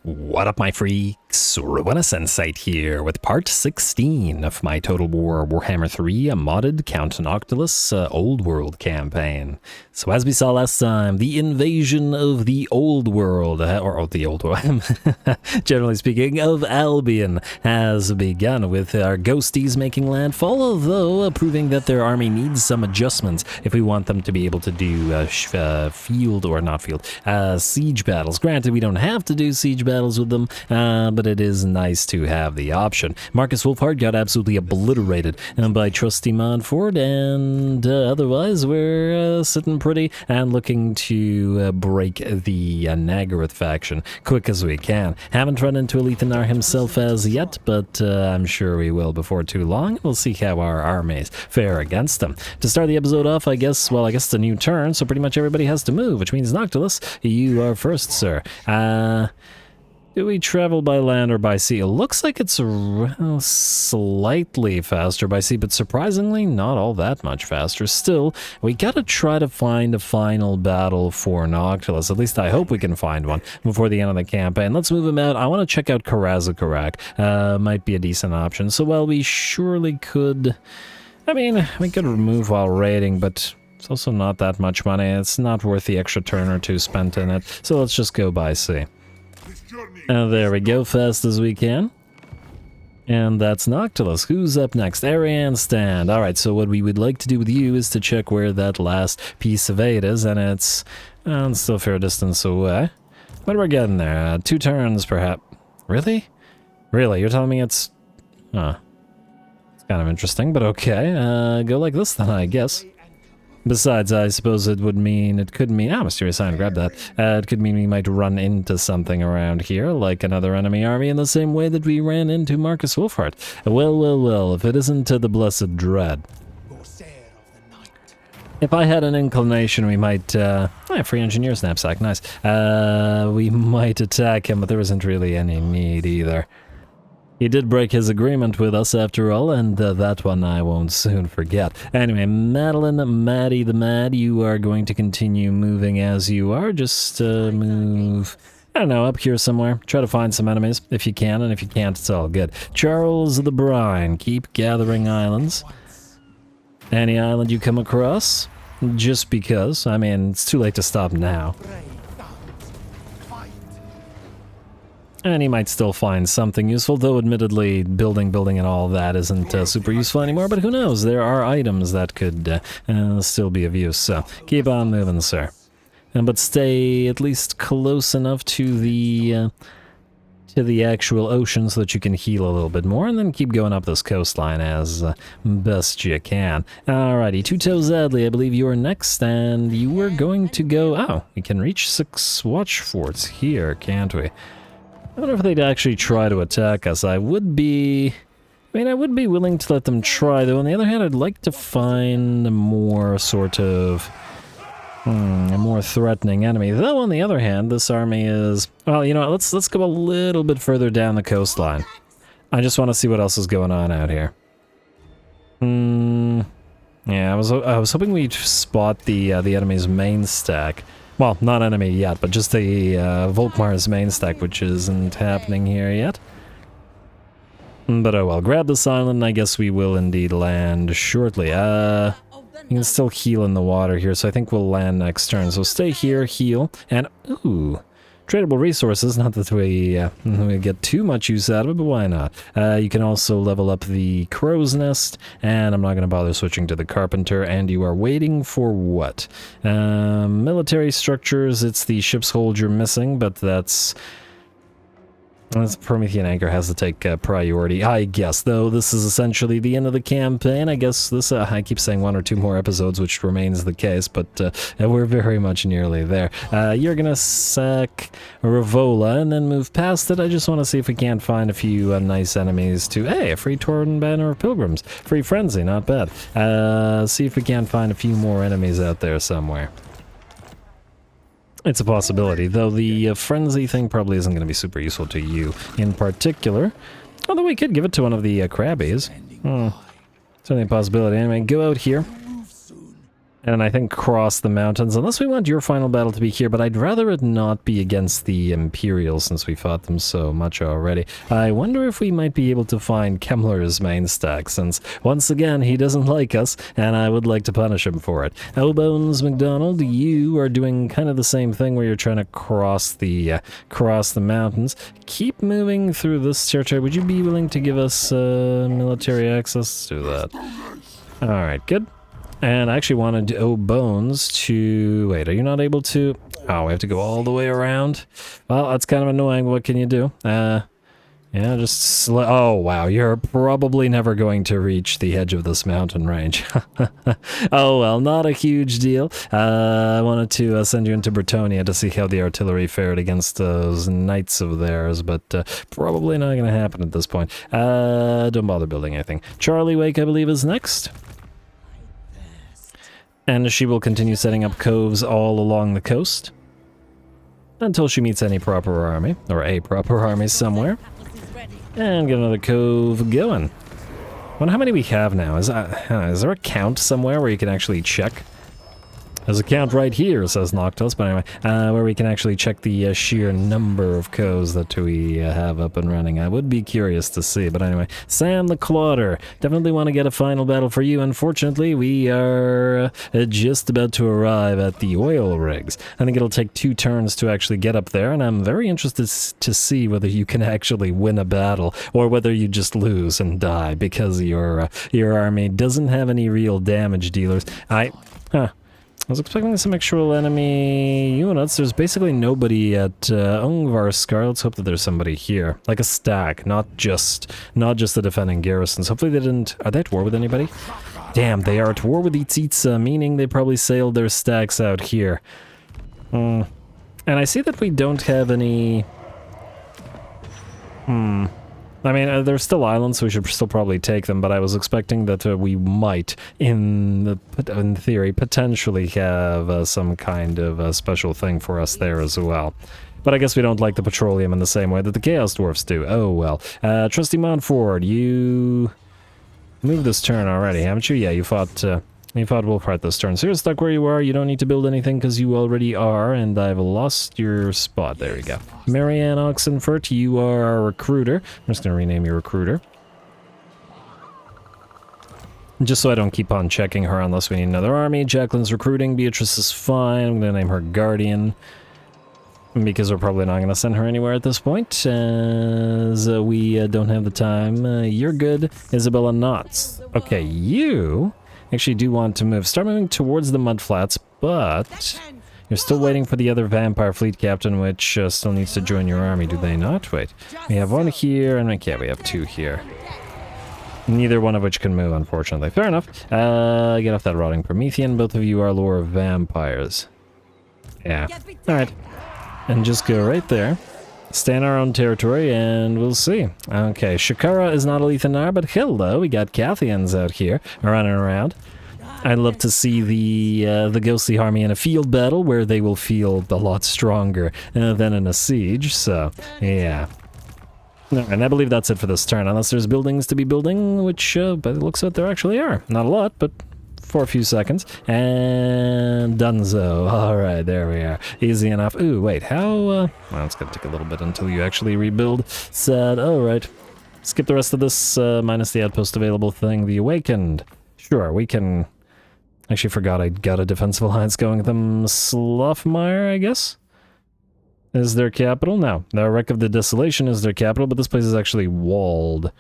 What up, my freaks? RuinusInsight here with part 16 of my Total War Warhammer 3 modded Count Noctilus Old World campaign. So as we saw last time, the invasion of the Old World, or the Old World, generally speaking, of Albion has begun with our ghosties making landfall, although proving that their army needs some adjustments if we want them to be able to do siege battles. Granted, we don't have to do siege battles with them, but it is nice to have the option. Marcus Wolfhard got absolutely obliterated by trusty Montfort, and otherwise we're sitting pretty and looking to break the Nagaroth faction quick as we can. Haven't run into Alethanar himself as yet, but I'm sure we will before too long. We'll see how our armies fare against them. To start the episode off, I guess it's a new turn, so pretty much everybody has to move, which means Noctilus, you are first, sir. Do we travel by land or by sea? It looks like it's slightly faster by sea, but surprisingly not all that much faster. Still, we gotta try to find a final battle for Noctilus. At least I hope we can find one before the end of the campaign. Let's move him out. I want to check out Karazukarak. Might be a decent option. So, well, we surely could... I mean, we could remove while raiding, but... it's also not that much money. It's not worth the extra turn or two spent in it. So let's just go by sea. There we go, fast as we can. And that's Noctilus. Who's up next? Ariane Stand. Alright, so what we would like to do with you is to check where that last piece of aid is, and it's still a fair distance away. What are we getting there? 2 turns, perhaps. Really? Really? You're telling me it's... Huh. It's kind of interesting, but okay. Go like this then, I guess. Besides, I suppose it could mean, mysterious sign, grab that. It could mean we might run into something around here, like another enemy army, in the same way that we ran into Marcus Wolfhard. Well, if it isn't to the blessed dread. If I had an inclination, we might, free engineer knapsack, nice. We might attack him, but there isn't really any need either. He did break his agreement with us after all, and that one I won't soon forget. Anyway, Maddie the Mad, you are going to continue moving as you are. Just move, I don't know, up here somewhere. Try to find some enemies if you can, and if you can't, it's all good. Charles the Brine, keep gathering islands. Any island you come across, just because. I mean, it's too late to stop now. And he might still find something useful, though admittedly building and all that isn't super useful anymore, but who knows, there are items that could still be of use, so keep on moving, sir. But stay at least close enough to the actual ocean so that you can heal a little bit more, and then keep going up this coastline as best you can. Alrighty, Tuto Zadley, I believe you are next, and you are going to go... Oh, we can reach 6 watch forts here, can't we? I wonder if they'd actually try to attack us. I would be willing to let them try, though. On the other hand, I'd like to find a more sort of... a more threatening enemy. Though, on the other hand, this army is... Well, you know what, let's go a little bit further down the coastline. I just want to see what else is going on out here. Yeah, I was hoping we'd spot the enemy's main stack. Well, not enemy yet, but just the Volkmar's main stack, which isn't happening here yet. But oh well, grab this island, I guess we will indeed land shortly. You can still heal in the water here, so I think we'll land next turn. So stay here, heal, and ooh, tradable resources, not that we get too much use out of it, but why not? You can also level up the Crow's Nest, and I'm not going to bother switching to the Carpenter, and you are waiting for what? Military structures, it's the ship's hold you're missing, but that's Promethean Anchor has to take priority, I guess, though this is essentially the end of the campaign. I guess this, I keep saying 1 or 2 more episodes, which remains the case, but we're very much nearly there. You're gonna sack Ravola and then move past it. I just want to see if we can't find a few nice enemies to... Hey, a free Torn Banner of Pilgrims. Free Frenzy, not bad. See if we can't find a few more enemies out there somewhere. It's a possibility, though the frenzy thing probably isn't going to be super useful to you in particular. Although we could give it to one of the crabbies. Certainly a possibility. Anyway, go out here. And I think cross the mountains, unless we want your final battle to be here, but I'd rather it not be against the Imperials since we fought them so much already. I wonder if we might be able to find Kemmler's main stack, since, once again, he doesn't like us, and I would like to punish him for it. Oh, Bones McDonald, you are doing kind of the same thing where you're trying to cross the mountains. Keep moving through this territory. Would you be willing to give us military access? Let's do that. Alright, good. And I actually wanted Bones to... Wait, are you not able to... Oh, we have to go all the way around? Well, that's kind of annoying. What can you do? Yeah, just... Oh, wow. You're probably never going to reach the edge of this mountain range. Oh, well, not a huge deal. I wanted to send you into Bretonia to see how the artillery fared against those knights of theirs, but probably not going to happen at this point. Don't bother building anything. Charlie Wake, I believe, is next. And she will continue setting up coves all along the coast until she meets any proper army, or a proper army somewhere. And get another cove going. I wonder how many we have now. Is there a count somewhere where you can actually check? There's a count right here, says Noctilus, but anyway, where we can actually check the sheer number of coves that we have up and running. I would be curious to see, but anyway. Sam the Clotter, definitely want to get a final battle for you. Unfortunately, we are just about to arrive at the oil rigs. I think it'll take 2 turns to actually get up there, and I'm very interested to see whether you can actually win a battle, or whether you just lose and die, because your army doesn't have any real damage dealers. I was expecting some actual enemy units. There's basically nobody at Ungvarskar. Let's hope that there's somebody here. Like a stack, not just the defending garrisons. Hopefully they didn't... Are they at war with anybody? Damn, they are at war with Itsitsa, meaning they probably sailed their stacks out here. And I see that we don't have any... I mean, there's still islands, so we should still probably take them, but I was expecting that we might, in theory, potentially have some kind of special thing for us there as well. But I guess we don't like the petroleum in the same way that the Chaos Dwarfs do. Oh, well. Trusty Montford, you moved this turn already, haven't you? Yeah, you fought Wolfheart this turn. So you're stuck where you are. You don't need to build anything because you already are, and I've lost your spot. There you go. Marianne Oxenfurt, you are our recruiter. I'm just going to rename you recruiter. Just so I don't keep on checking her unless we need another army. Jacqueline's recruiting. Beatrice is fine. I'm going to name her Guardian, because we're probably not going to send her anywhere at this point, as we don't have the time. You're good. Isabella Knotts. Okay, you... actually do want to move. Start moving towards the mudflats, but you're still waiting for the other vampire fleet captain, which still needs to join your army, do they not? Wait, we have 1 here, and okay, we have 2 here. Neither one of which can move, unfortunately. Fair enough. Get off that rotting Promethean. Both of you are lore vampires. Yeah. Alright. And just go right there. Stay in our own territory, and we'll see. Okay, Shakara is not a Lethanar, but hello, we got Cathians out here running around. I'd love to see the ghostly army in a field battle where they will feel a lot stronger than in a siege, so, yeah. And I believe that's it for this turn, unless there's buildings to be building, which, by the looks of it, there actually are. Not a lot, but... for a few seconds, and donezo. Alright, there we are. Easy enough. Ooh, wait, how, well, it's gonna take a little bit until you actually rebuild. Sad. Alright. Skip the rest of this, minus the outpost available thing. The Awakened. Sure, we can... Actually forgot I got a defensive alliance going with them. Slough-Mire, I guess? Is their capital? No. The Wreck of the Desolation is their capital, but this place is actually walled.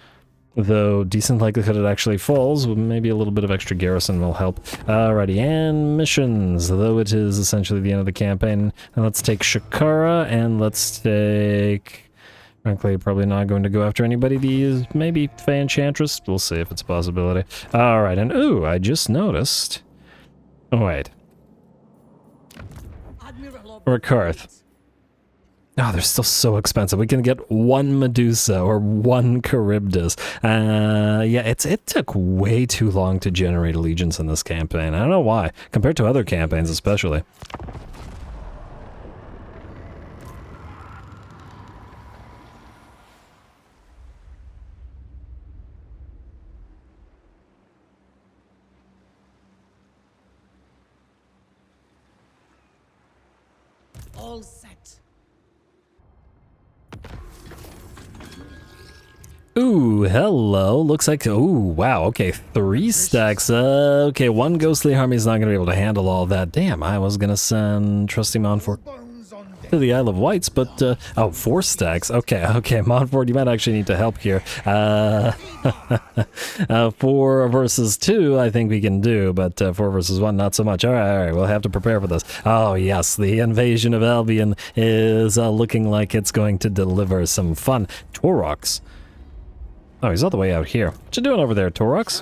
Though, decent likelihood it actually falls, maybe a little bit of extra garrison will help. Alrighty, and missions, though it is essentially the end of the campaign. And let's take Shakara, and let's take... Frankly, probably not going to go after anybody. These, maybe Fey Enchantress? We'll see if it's a possibility. Alright, and ooh, I just noticed... Oh, wait. Rakarth. Oh, they're still so expensive. We can get 1 Medusa or 1 Charybdis. Yeah, it took way too long to generate allegiance in this campaign. I don't know why, compared to other campaigns especially. All set. Ooh, hello. Looks like, ooh, wow, okay, 3 stacks. Okay, one ghostly army is not going to be able to handle all that. Damn, I was going to send Trusty Montfort to the Isle of Wights, but, oh, 4 stacks. Okay, Montfort, you might actually need to help here. 4 versus 2, I think we can do, but 4 versus 1, not so much. All right, we'll have to prepare for this. Oh, yes, the invasion of Albion is looking like it's going to deliver some fun. Taurox. Oh, he's all the way out here. What you doing over there, Taurox?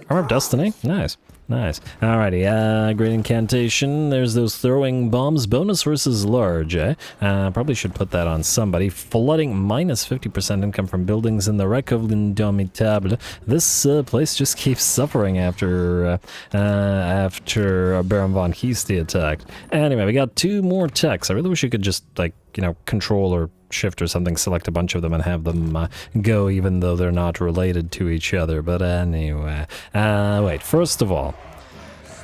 Arm of Destiny? Nice. Nice. Alrighty, great incantation. There's those throwing bombs. Bonus versus large, eh? Probably should put that on somebody. Flooding, minus 50% income from buildings in the wreck of L'Indomitable. This place just keeps suffering after Baron von Heasty attacked. Anyway, we got 2 more techs. I really wish you could just, like, you know, control or shift or something, select a bunch of them and have them go, even though they're not related to each other. But anyway, wait, first of all,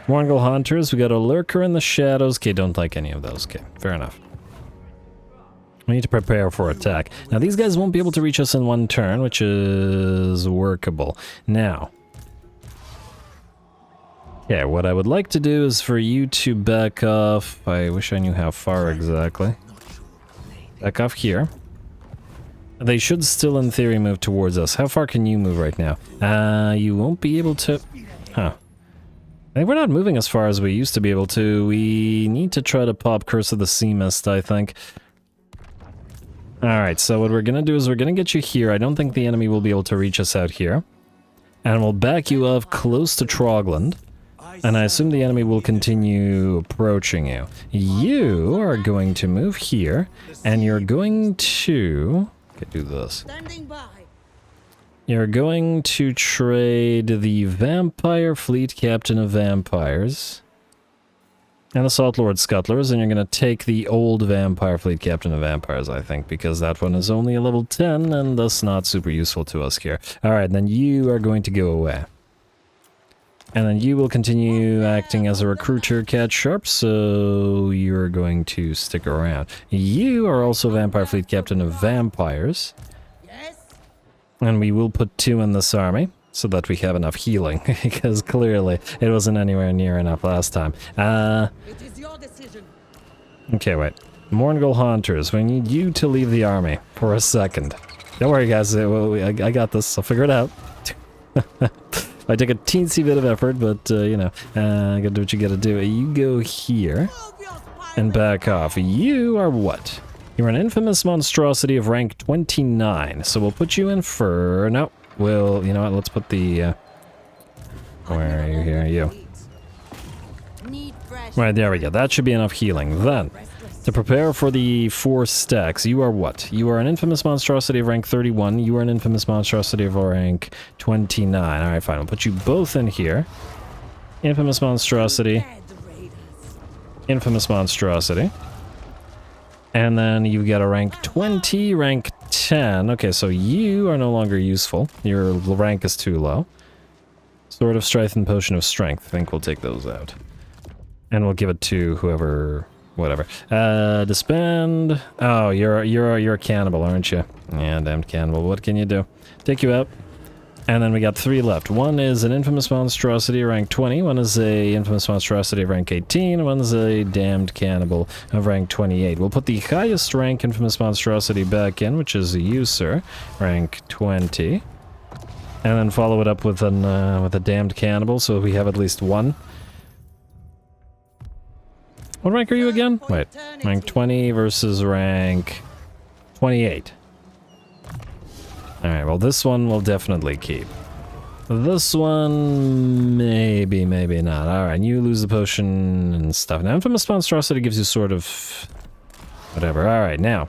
Mongol Hunters, we got a Lurker in the Shadows. Okay, don't like any of those. Okay, fair enough. We need to prepare for attack. Now, these guys won't be able to reach us in 1 turn, which is workable. Now, yeah, what I would like to do is for you to back off. I wish I knew how far exactly. Back off here. They should still, in theory, move towards us. How far can you move right now? You won't be able to... Huh. I think we're not moving as far as we used to be able to. We need to try to pop Curse of the Sea Mist, I think. Alright, so what we're gonna do is we're gonna get you here. I don't think the enemy will be able to reach us out here. And we'll back you up close to Trogland. And I assume the enemy will continue approaching you. You are going to move here, and you're going to... Okay, do this. You're going to trade the Vampire Fleet Captain of Vampires and Assault Lord Scuttlers, and you're going to take the old Vampire Fleet Captain of Vampires, I think, because that one is only a level 10, and thus not super useful to us here. Alright, then you are going to go away. And then you will continue acting as a recruiter, Cat Sharp, so you're going to stick around. You are also Vampire Fleet Captain of Vampires. And we will put 2 in this army, so that we have enough healing, because clearly it wasn't anywhere near enough last time. It is your decision. Okay, wait. Mongol Hunters, we need you to leave the army for a second. Don't worry, guys, I got this, I'll figure it out. I take a teensy bit of effort, but, you know, gotta do what you gotta do. You go here, and back off. You are what? You're an infamous monstrosity of rank 29, so we'll put you in for... No, we'll... You know what, let's put the... Where are you here? You. Right, there we go. That should be enough healing. Then, to prepare for the 4 stacks, you are what? You are an infamous monstrosity of rank 31. You are an infamous monstrosity of rank 29. Alright, fine. We'll put you both in here. Infamous monstrosity. Infamous monstrosity. And then you've got a rank 20, rank 10. Okay, so you are no longer useful. Your rank is too low. Sword of Strife and Potion of Strength. I think we'll take those out. And we'll give it to whoever... Whatever. Disband. Oh, you're a cannibal, aren't you? Yeah, damned cannibal. What can you do? Take you out. And then we got 3 left. One is an infamous monstrosity rank 20. One is a infamous monstrosity of rank 18. One is a damned cannibal of rank 28. We'll put the highest rank infamous monstrosity back in, which is a user, rank 20. And then follow it up with a damned cannibal, so we have at least 1. What rank are you again? Wait, rank 20 versus rank 28. Alright, well this one will definitely keep. This one, maybe not. Alright, you lose the potion and stuff. Now, Infamous Monstrosity gives you sort of... whatever. Alright, now.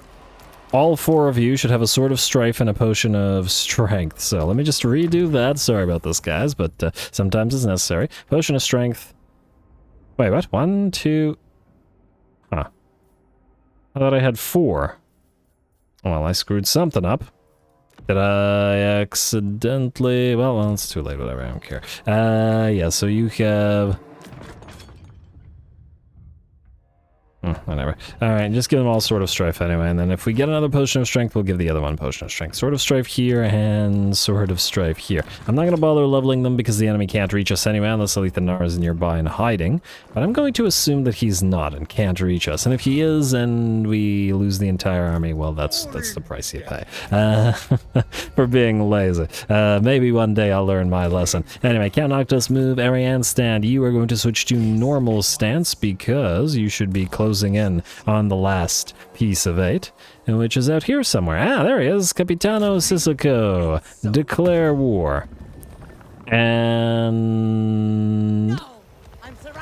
All 4 of you should have a Sword of Strife and a Potion of Strength. So, let me just redo that. Sorry about this, guys, but sometimes it's necessary. Potion of Strength. Wait, what? 1, 2... Huh. I thought I had 4. Well, I screwed something up. Did I accidentally... Well, it's too late, whatever, I don't care. Yeah, so you have... Whatever. Alright, just give them all Sword of Strife anyway, and then if we get another Potion of Strength, we'll give the other one Potion of Strength. Sword of Strife here, and Sword of Strife here. I'm not going to bother leveling them because the enemy can't reach us anyway, unless Alethanar is nearby and hiding. But I'm going to assume that he's not and can't reach us. And if he is, and we lose the entire army, well, that's the price you pay. For being lazy. Maybe one day I'll learn my lesson. Anyway, Count Noctilus move, Ariane stand. You are going to switch to normal stance because you should be closing in on the last piece of 8, which is out here somewhere. Ah, there he is. Capitano Sissoko. Declare war. And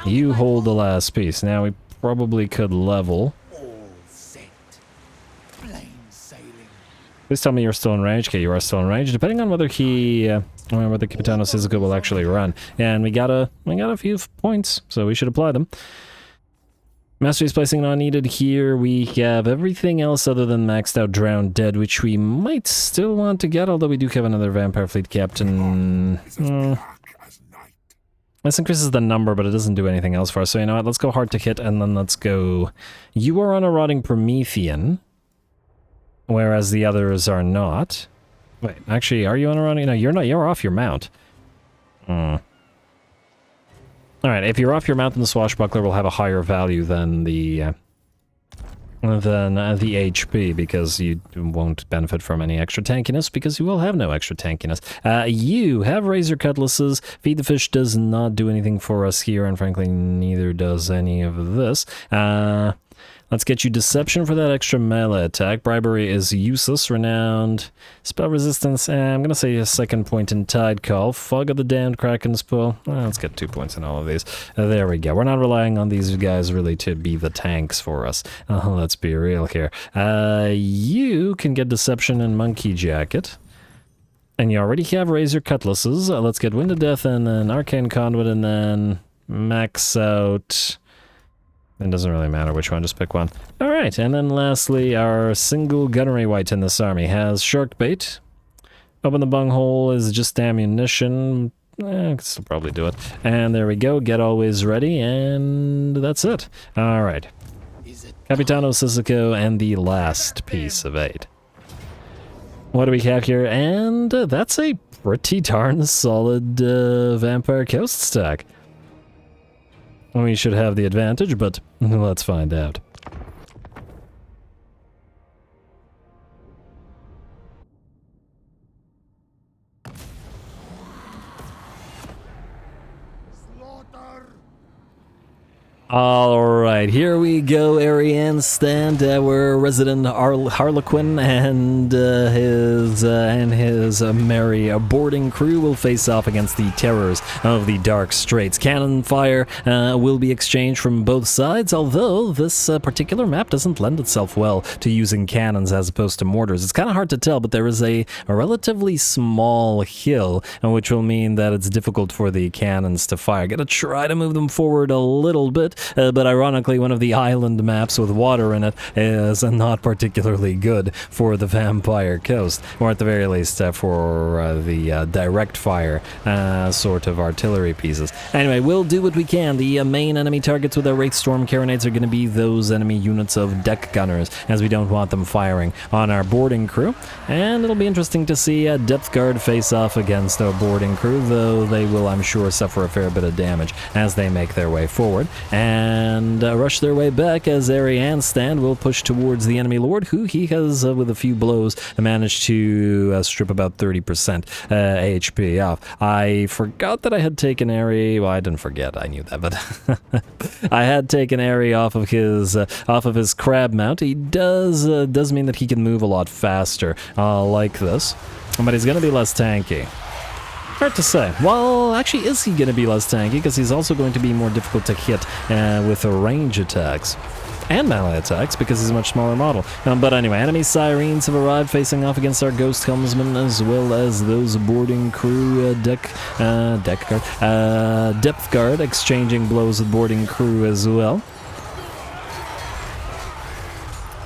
you hold the last piece. Now we probably could level. Please tell me you're still in range. Okay, you are still in range. Depending on whether he, whether Capitano Sissoko will actually run. And we got a few points, so we should apply them. Mastery's placing not needed here. We have everything else other than maxed out Drowned Dead, which we might still want to get, although we do have another Vampire Fleet Captain. This increases the number, but it doesn't do anything else for us. So you know what, let's go hard to hit, and then let's go... You are on a Rotting Promethean, whereas the others are not. Wait, actually, are you on a Rotting... No, you're not. You're off your mount. Alright, if you're off your mount, then the Swashbuckler will have a higher value than the HP, because you won't benefit from any extra tankiness, because you will have no extra tankiness. You have Razor Cutlasses. Feed the Fish does not do anything for us here, and frankly, neither does any of this. Let's get you Deception for that extra melee attack. Bribery is useless. Renowned. Spell Resistance. I'm going to say a second point in Tide Call. Fog of the Damned, Kraken's Pull. Let's get 2 points in all of these. There we go. We're not relying on these guys really to be the tanks for us. Let's be real here. You can get Deception and Monkey Jacket. And you already have Razor Cutlasses. Let's get Wind of Death and then Arcane Conduit and then max out... It doesn't really matter which one, just pick one. Alright, and then lastly, our single gunnery wight in this army has Shark Bait. Open the bunghole is just ammunition. I can still probably do it. And there we go, get always ready, and that's it. Alright. Capitano Sissoko and the last piece of 8. What do we have here? And that's a pretty darn solid Vampire Coast stack. We should have the advantage, but let's find out. Alright, here we go, Ariane stand, our resident Harlequin and his merry boarding crew will face off against the terrors of the Dark Straits. Cannon fire will be exchanged from both sides, although this particular map doesn't lend itself well to using cannons as opposed to mortars. It's kind of hard to tell, but there is a relatively small hill, which will mean that it's difficult for the cannons to fire. Gotta try to move them forward a little bit. But ironically, one of the island maps with water in it is not particularly good for the Vampire Coast, or at the very least for the direct fire sort of artillery pieces. Anyway, we'll do what we can. The main enemy targets with our Wraith Storm Carronades are going to be those enemy units of deck gunners, as we don't want them firing on our boarding crew. And it'll be interesting to see Depth Guard face off against our boarding crew, though they will, I'm sure, suffer a fair bit of damage as they make their way forward. And rush their way back as Ariane stand will push towards the enemy lord, who he has, with a few blows, managed to strip about 30% HP off. I forgot that I had taken Ari. Well, I didn't forget. I knew that, but I had taken Ari off of his crab mount. He does mean that he can move a lot faster, like this, but he's going to be less tanky. Hard to say. Well, actually, is he going to be less tanky? Because he's also going to be more difficult to hit with range attacks. And melee attacks, because he's a much smaller model. But anyway, enemy Sirens have arrived, facing off against our Ghost Helmsmen, as well as those boarding crew Depth Guard, exchanging blows with boarding crew as well.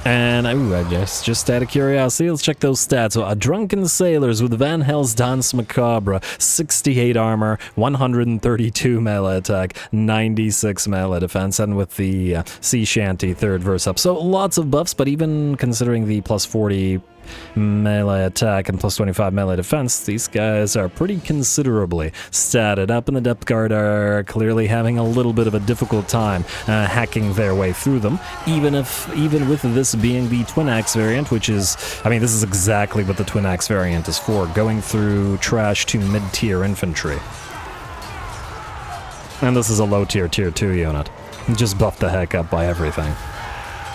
And I just out of curiosity, let's check those stats. So, drunken sailors with Van Hell's Dance Macabre, 68 armor, 132 melee attack, 96 melee defense, and with the sea shanty third verse up. So lots of buffs, but even considering the plus 40 melee attack and plus 25 melee defense, these guys are pretty considerably statted up, and the depth guard are clearly having a little bit of a difficult time hacking their way through them, even with this being the twin axe variant, which is, I mean, this is exactly what the twin axe variant is for, going through trash to mid-tier infantry. And this is a low-tier tier 2 unit. Just buffed the heck up by everything.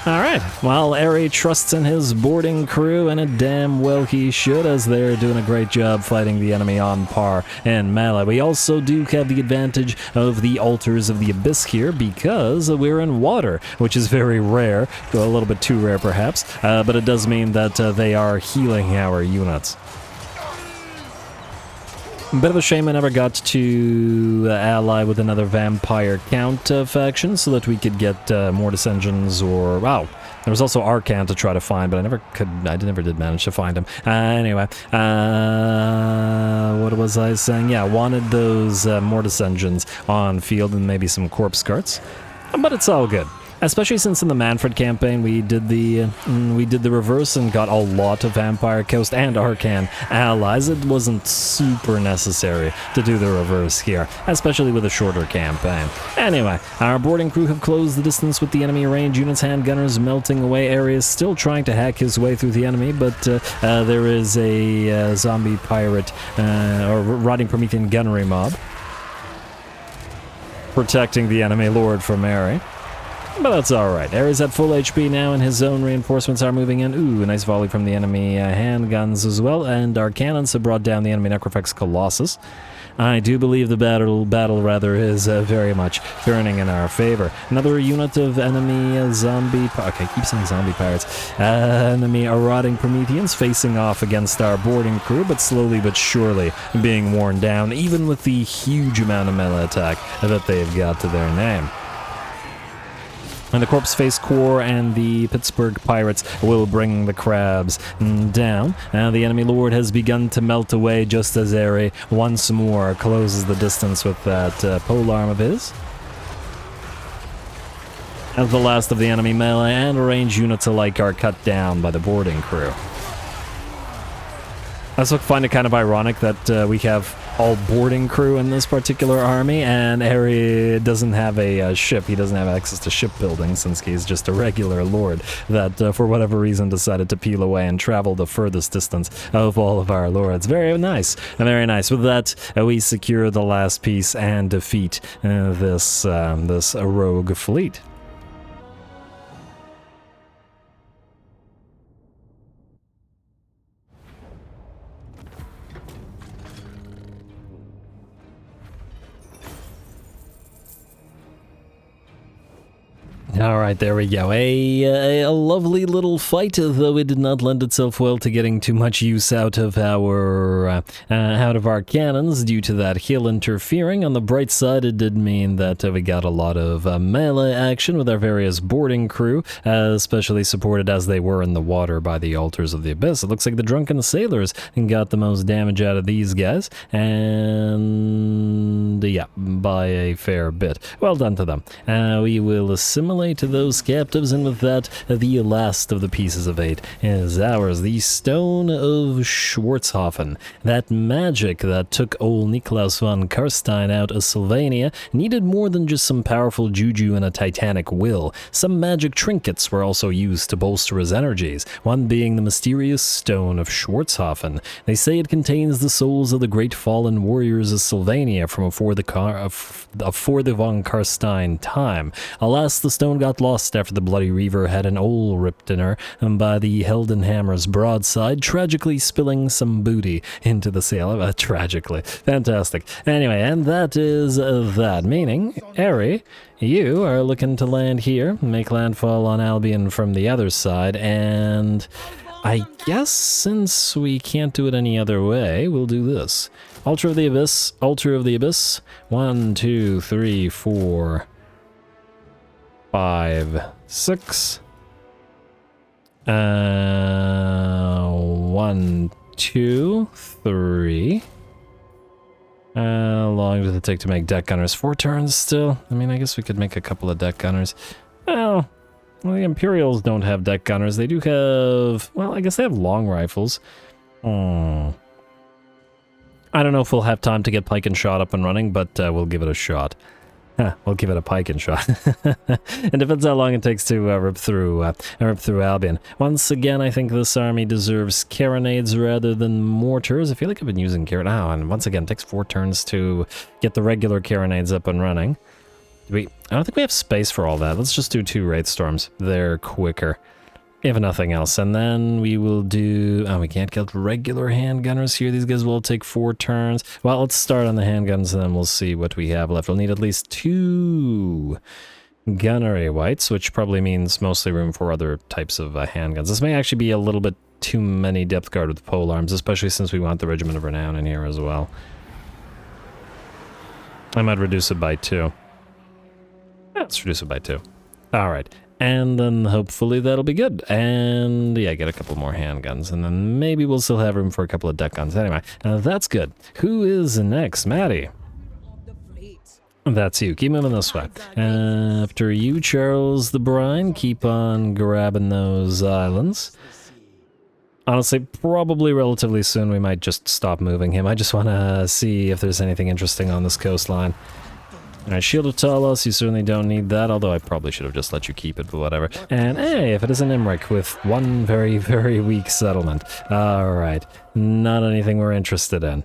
Alright, well, Eri trusts in his boarding crew, and it damn well he should, as they're doing a great job fighting the enemy on par and melee. We also do have the advantage of the Altars of the Abyss here, because we're in water, which is very rare, a little bit too rare perhaps, but it does mean that they are healing our units. Bit of a shame I never got to ally with another vampire count faction so that we could get Mortis engines, or wow, there was also Arcan to try to find, but I never did manage to find him. Anyway, what was I saying? Yeah, wanted those Mortis engines on field and maybe some corpse carts, but it's all good. Especially since in the Manfred campaign we did the reverse and got a lot of Vampire Coast and Arcan allies. It wasn't super necessary to do the reverse here, especially with a shorter campaign. Anyway, our boarding crew have closed the distance with the enemy range units, handgunners melting away areas, still trying to hack his way through the enemy, but there is a zombie pirate or rotting Promethean gunnery mob protecting the enemy lord from Eri. But that's alright. Eri's at full HP now, and his own reinforcements are moving in. Ooh, a nice volley from the enemy handguns as well, and our cannons have brought down the enemy Necrofex Colossus. I do believe the battle is very much turning in our favor. Another unit of enemy zombie... Okay, keep saying zombie pirates. Enemy rotting Prometheans facing off against our boarding crew, but slowly but surely being worn down, even with the huge amount of melee attack that they've got to their name. And the Corpse Face Corps and the Pittsburgh Pirates will bring the crabs down. The enemy lord has begun to melt away just as Eri once more closes the distance with that polearm of his. As the last of the enemy melee and range units alike are cut down by the boarding crew. I also find it kind of ironic that we have all boarding crew in this particular army, and Eri doesn't have a ship. He doesn't have access to shipbuilding since he's just a regular lord that, for whatever reason, decided to peel away and travel the furthest distance of all of our lords. Very nice. Very nice. With that, we secure the last piece and defeat this rogue fleet. Alright, there we go. A lovely little fight, though it did not lend itself well to getting too much use out of our cannons due to that hill interfering. On the bright side, it did mean that we got a lot of melee action with our various boarding crew, especially supported as they were in the water by the Altars of the Abyss. It looks like the Drunken Sailors got the most damage out of these guys, and yeah, by a fair bit. Well done to them. We will assimilate to those captives, and with that, the last of the pieces of 8 is ours. The Stone of Schwarzhofen. That magic that took old Nyklaus von Carstein out of Sylvania needed more than just some powerful juju and a titanic will. Some magic trinkets were also used to bolster his energies, one being the mysterious Stone of Schwarzhofen. They say it contains the souls of the great fallen warriors of Sylvania from before the von Carstein time. Alas, the stone got lost after the Bloody Reaver had an hole ripped in her by the Heldenhammer's broadside, tragically spilling some booty into the sail. Tragically. Fantastic. Anyway, and that is that. Meaning, Eri, you are looking to land here, make landfall on Albion from the other side, and I guess since we can't do it any other way, we'll do this. Altar of the Abyss, Altar of the Abyss. 1, 2, 3, 4... 5, 6, 1, 2, 3. How long does it take to make deck gunners? 4 turns still? I mean, I guess we could make a couple of deck gunners. Well, the Imperials don't have deck gunners. They do have... Well, I guess they have long rifles. I don't know if we'll have time to get pike and shot up and running, but we'll give it a shot. We'll give it a pike and shot. It depends how long it takes to rip through Albion. Once again, I think this army deserves carronades rather than mortars. I feel like I've been using and once again, it takes 4 turns to get the regular carronades up and running. I don't think we have space for all that. Let's just do 2 Wraith Storms. They're quicker, if nothing else. And then we will do... Oh, we can't get regular handgunners here. These guys will take 4 turns. Well, let's start on the handguns, and then we'll see what we have left. We'll need at least 2 gunnery whites, which probably means mostly room for other types of handguns. This may actually be a little bit too many depth guard with pole arms, especially since we want the Regiment of Renown in here as well. I might reduce it by 2. Let's reduce it by 2. Alright. And then hopefully that'll be good. And yeah, get a couple more handguns. And then maybe we'll still have room for a couple of deck guns. Anyway, that's good. Who is next? Maddie. That's you. Keep moving this way. After you, Charles the Brine, keep on grabbing those islands. Honestly, probably relatively soon we might just stop moving him. I just want to see if there's anything interesting on this coastline. Alright, Shield of Talos, you certainly don't need that, although I probably should have just let you keep it, but whatever. And hey, if it isn't Imric with 1 very, very weak settlement. Alright, not anything we're interested in.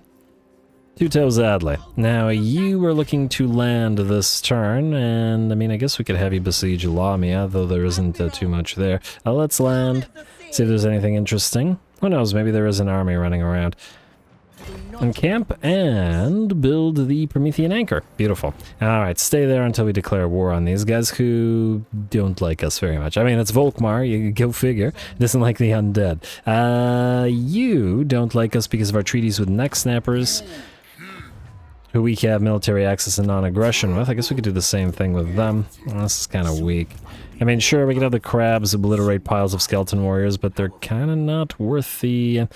Two Toes Adley. Now, you were looking to land this turn, and I mean, I guess we could have you besiege Lamia, though there isn't too much there. Let's land, see if there's anything interesting. Who knows, maybe there is an army running around. Encamp and build the Promethean Anchor. Beautiful. Alright, stay there until we declare war on these guys who don't like us very much. I mean, it's Volkmar, you go figure. Doesn't like the undead. You don't like us because of our treaties with Neck Snappers, who we have military access and non-aggression with. I guess we could do the same thing with them. Well, this is kind of weak. I mean, sure, we could have the crabs obliterate piles of skeleton warriors, but they're kind of not worth the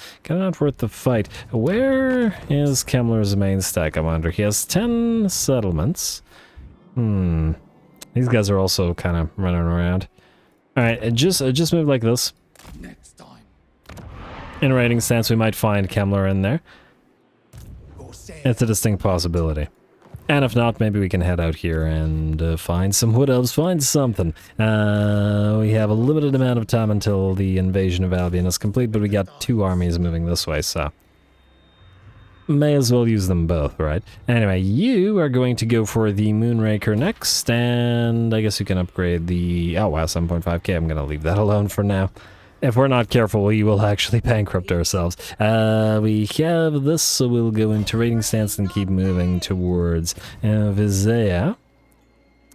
fight. Where is Kemmler's main stack, I wonder? He has 10 settlements. These guys are also kind of running around. All right, just move like this. Next time. In raiding stance, we might find Kemmler in there. It's a distinct possibility. And if not, maybe we can head out here and find some wood elves, find something. We have a limited amount of time until the invasion of Albion is complete, but we got 2 armies moving this way, so may as well use them both, right? Anyway, you are going to go for the Moonraker next, and I guess you can upgrade the... Oh wow, 7.5k, I'm gonna leave that alone for now. If we're not careful, we will actually bankrupt ourselves. We have this, so we'll go into raiding stance and keep moving towards Vizaya.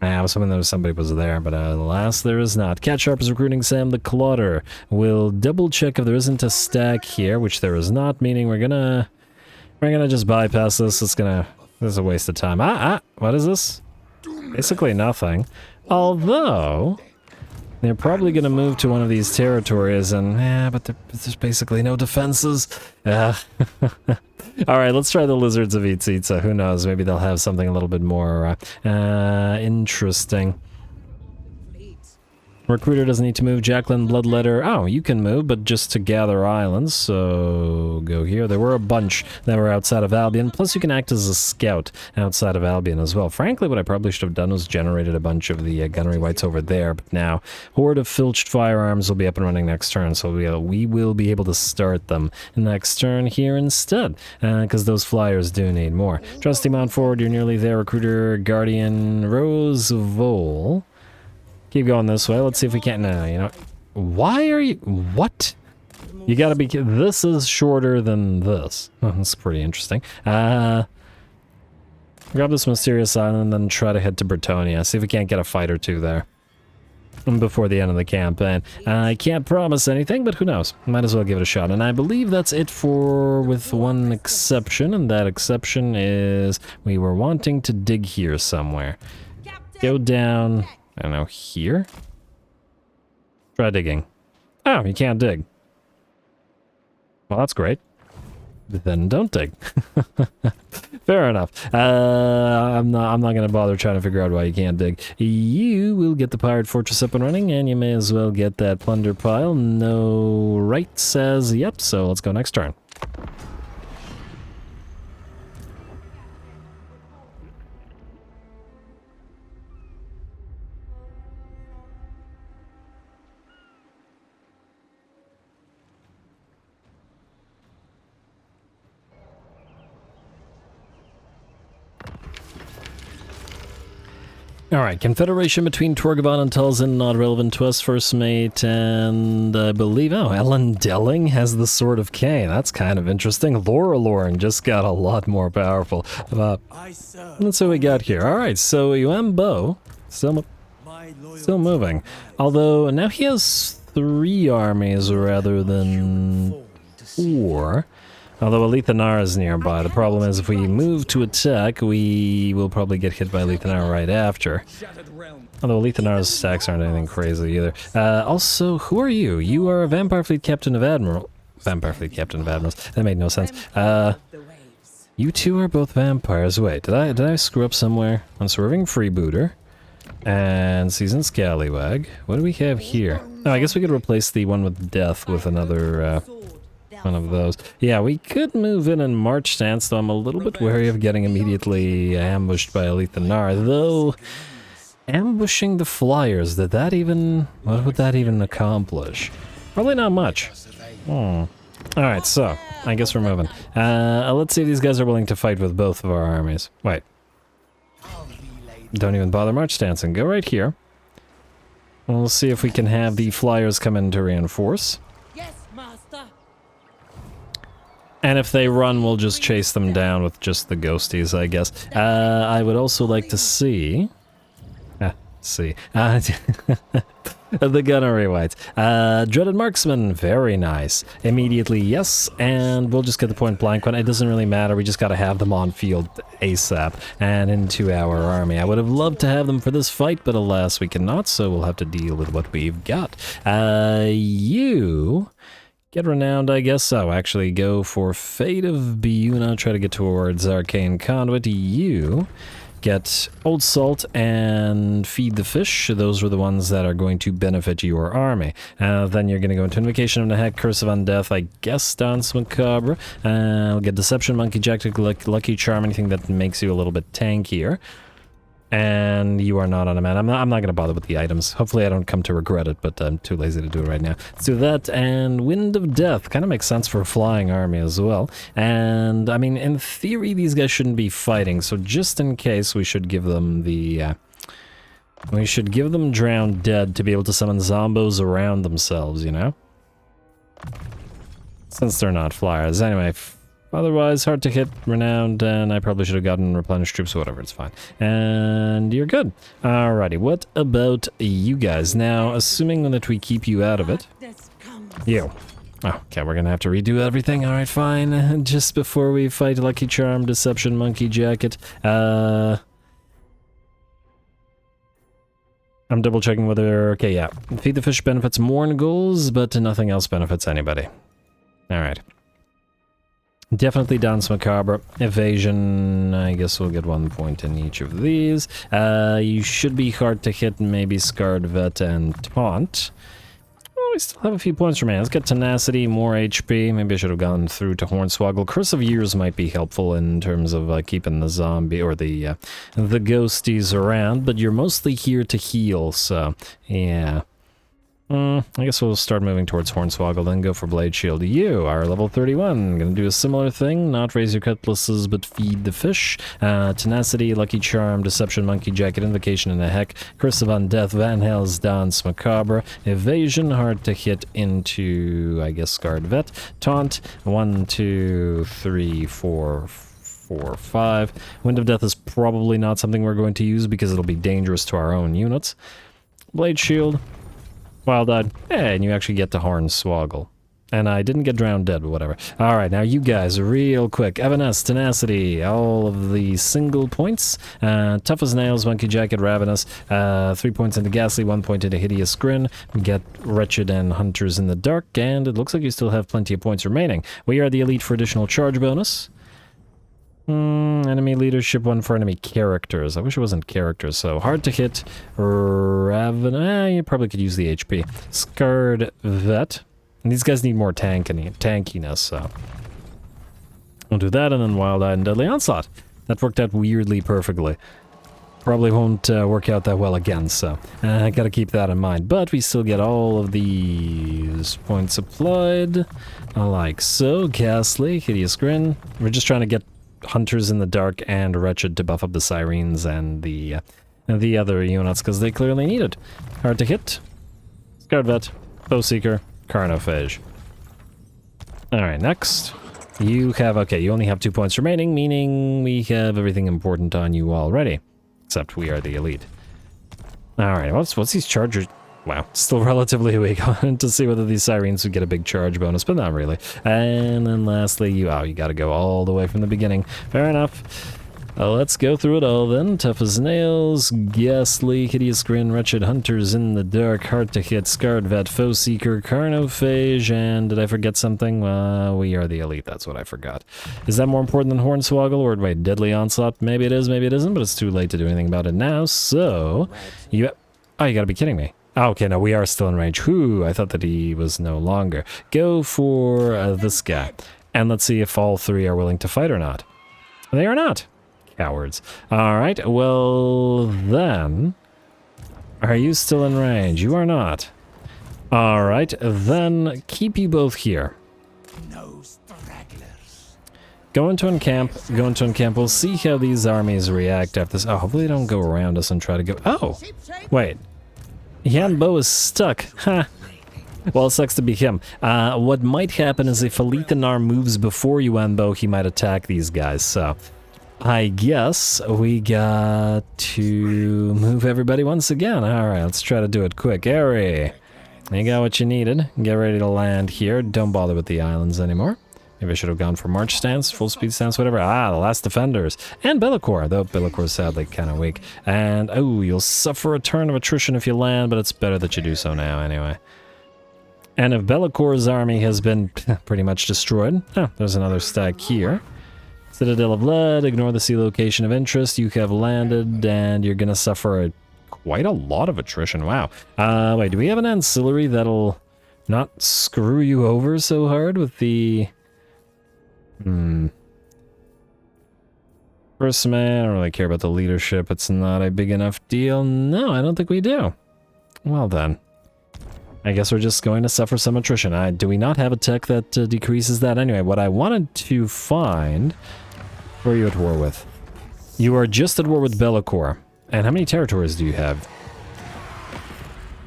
I was hoping that somebody was there, but alas, there is not. Cat Sharp is recruiting Sam the Clotter. We'll double check if there isn't a stack here, which there is not, meaning we're gonna just bypass this. This is a waste of time. What is this? Basically nothing. Although... they're probably going to move to one of these territories, and but there's basically no defenses. Alright, let's try the Lizards of Itzitza. Who knows, maybe they'll have something a little bit more interesting. Recruiter doesn't need to move. Jacqueline Bloodletter. Oh, you can move, but just to gather islands, so go here. There were a bunch that were outside of Albion, plus you can act as a scout outside of Albion as well. Frankly, what I probably should have done was generated a bunch of the gunnery whites over there, but now Horde of Filched Firearms will be up and running next turn, so we will be able to start them next turn here instead, because those flyers do need more. Trusty Mount Forward, you're nearly there. Recruiter, Guardian, Rose Vole. Keep going this way. Let's see if we can't... No, you know... Why are you... What? You gotta be... This is shorter than this. Oh, that's pretty interesting. Grab this mysterious island and then try to head to Bretonia. See if we can't get a fight or 2 there before the end of the campaign. I can't promise anything, but who knows? Might as well give it a shot. And I believe that's it with one exception, and that exception is we were wanting to dig here somewhere. Go down... I don't know, here? Try digging. Oh, you can't dig. Well, that's great. Then don't dig. Fair enough. I'm not gonna bother trying to figure out why you can't dig. You will get the pirate fortress up and running, and you may as well get that plunder pile. No right says yep, so let's go next turn. Alright, confederation between Torgavon and Tulzin, not relevant to us, first mate, and I believe, oh, Ellen Delling has the Sword of Cain. That's kind of interesting. Laura Lauren just got a lot more powerful. That's what we got here. Alright, so Yuembo, still moving. Although, now he has 3 armies rather than 4. Although Alethanar is nearby. The problem is if we move to attack, we will probably get hit by Alethanar right after. Although Alethanar's stacks aren't anything crazy either. Also, who are you? You are a Vampire Fleet Captain of Admiral. Vampire Fleet Captain of Admirals. That made no sense. You two are both vampires. Wait, did I screw up somewhere? Unswerving Freebooter. And Seasoned Scallywag. What do we have here? Oh, I guess we could replace the one with death with another, one of those. Yeah, we could move in and march stance, though I'm a little bit wary of getting immediately ambushed by Alethanar, though ambushing the flyers, what would that even accomplish? Probably not much. Alright, so, I guess we're moving. Let's see if these guys are willing to fight with both of our armies. Wait. Don't even bother march stancing. Go right here. We'll see if we can have the flyers come in to reinforce. And if they run, we'll just chase them down with just the ghosties, I guess. I would also like to see... the gunnery whites. Dreaded Marksman, very nice. Immediately, yes, and we'll just get the point blank one. It doesn't really matter, we just gotta have them on field ASAP and into our army. I would have loved to have them for this fight, but alas, we cannot, so we'll have to deal with what we've got. You... Get renowned, I guess. So actually go for Fate of Biuna, try to get towards Arcane Conduit. You get Old Salt and Feed the Fish. Those are the ones that are going to benefit your army. Then you're going to go into Invocation of the Heck, Curse of Undeath, I guess, Dance Macabre. I'll get Deception, Monkey Jack, Lucky Charm, anything that makes you a little bit tankier. And you are not on a man. I'm not going to bother with the items. Hopefully I don't come to regret it, but I'm too lazy to do it right now. Let's do that, and Wind of Death. Kind of makes sense for a flying army as well. And, I mean, in theory, these guys shouldn't be fighting, so just in case, we should give them the... we should give them Drowned Dead to be able to summon zombos around themselves, you know? Since they're not flyers. Anyway... Otherwise, hard to hit, renowned, and I probably should have gotten replenished troops, or whatever, it's fine. And you're good. Alrighty, what about you guys? Now, assuming that we keep you out of it. You. Oh, okay, we're gonna have to redo everything. Alright, fine. Just before we fight Lucky Charm, Deception, Monkey Jacket. I'm double checking whether... Okay, yeah. Feed the Fish benefits Mourn goals, but nothing else benefits anybody. Alright. Definitely Dance Macabre. Evasion, I guess we'll get 1 point in each of these. You should be hard to hit, maybe Scarred Vet and Taunt. Oh, we still have a few points remaining. Let's get Tenacity, more HP. Maybe I should have gone through to Hornswoggle. Curse of Years might be helpful in terms of keeping the zombie or the ghosties around, but you're mostly here to heal, so yeah. I guess we'll start moving towards Hornswoggle, then go for Blade Shield. You are level 31. Gonna do a similar thing, not raise your cutlasses, but feed the fish. Tenacity, Lucky Charm, Deception, Monkey Jacket, Invocation in the Heck, Curse of Undeath, Van Hell's Dance Macabre, Evasion, hard to hit into, I guess, Scarred Vet, Taunt, 1, 2, 3, 4, 5. Wind of Death is probably not something we're going to use because it'll be dangerous to our own units. Blade Shield. Wild-Eyed, and you actually get to Hornswoggle. And I didn't get drowned dead, but whatever. Alright, now you guys, real quick. Evanesce, Tenacity, all of the single points. Tough as Nails, Monkey Jacket, Ravenous. 3 points into Ghastly, 1 point into Hideous Grin. We get Wretched and Hunters in the Dark, and it looks like you still have plenty of points remaining. We are the elite for additional charge bonus. Enemy leadership, 1 for enemy characters. I wish it wasn't characters, so hard to hit. You probably could use the HP. Scarred Vet. And these guys need more tankiness, so we'll do that, and then Wild Eye and Deadly Onslaught. That worked out weirdly perfectly. Probably won't work out that well again, so I gotta keep that in mind. But we still get all of these points applied, like so. Ghastly, Hideous Grin. We're just trying to get Hunters in the Dark and Wretched to buff up the Sirens and the other units, because they clearly need it. Hard to hit. Scarred Vet, Foe Seeker, Carnophage. Alright, next. You have, okay, you only have 2 points remaining, meaning we have everything important on you already. Except we are the elite. Alright, what's these chargers? Wow, still relatively weak. I wanted to see whether these Sirens would get a big charge bonus, but not really. And then lastly, you gotta go all the way from the beginning. Fair enough. Let's go through it all then. Tough as Nails, Ghastly, Hideous Grin, Wretched, Hunters in the Dark, Hard to Hit, Scarred Vet, Foe Seeker, Carnophage, and did I forget something? We are the elite, that's what I forgot. Is that more important than Hornswoggle, or wait, Deadly Onslaught? Maybe it is, maybe it isn't, but it's too late to do anything about it now, so... Oh, you gotta be kidding me. Oh, okay, no, we are still in range. Whew, I thought that he was no longer. Go for this guy, and let's see if all 3 are willing to fight or not. They are not. Cowards. Alright, well then... Are you still in range? You are not. Alright, then keep you both here. No stragglers. Go into encamp. We'll see how these armies react after this. Oh, hopefully they don't go around us and try to go... Oh! Wait. Yanbo is stuck. Ha! Well, it sucks to be him. What might happen is if Elithanar moves before you, Yanbo, he might attack these guys, so... I guess we got to move everybody once again. Alright, let's try to do it quick. Eri, you got what you needed. Get ready to land here. Don't bother with the islands anymore. Maybe I should have gone for march stance, full speed stance, whatever. The last defenders. And Bellicor, though Bellicor's sadly kind of weak. And, oh, you'll suffer a turn of attrition if you land, but it's better that you do so now anyway. And if Bellicor's army has been pretty much destroyed, there's another stack here. Citadel of Lead, ignore the sea location of interest. You have landed, and you're going to suffer quite a lot of attrition. Wow. Wait, do we have an ancillary that'll not screw you over so hard with the... First man, I don't really care about the leadership. It's not a big enough deal. No, I don't think we do. Well then. I guess we're just going to suffer some attrition. Do we not have a tech that decreases that? Anyway, what I wanted to find... Who are you at war with? You are just at war with Bellicor. And how many territories do you have?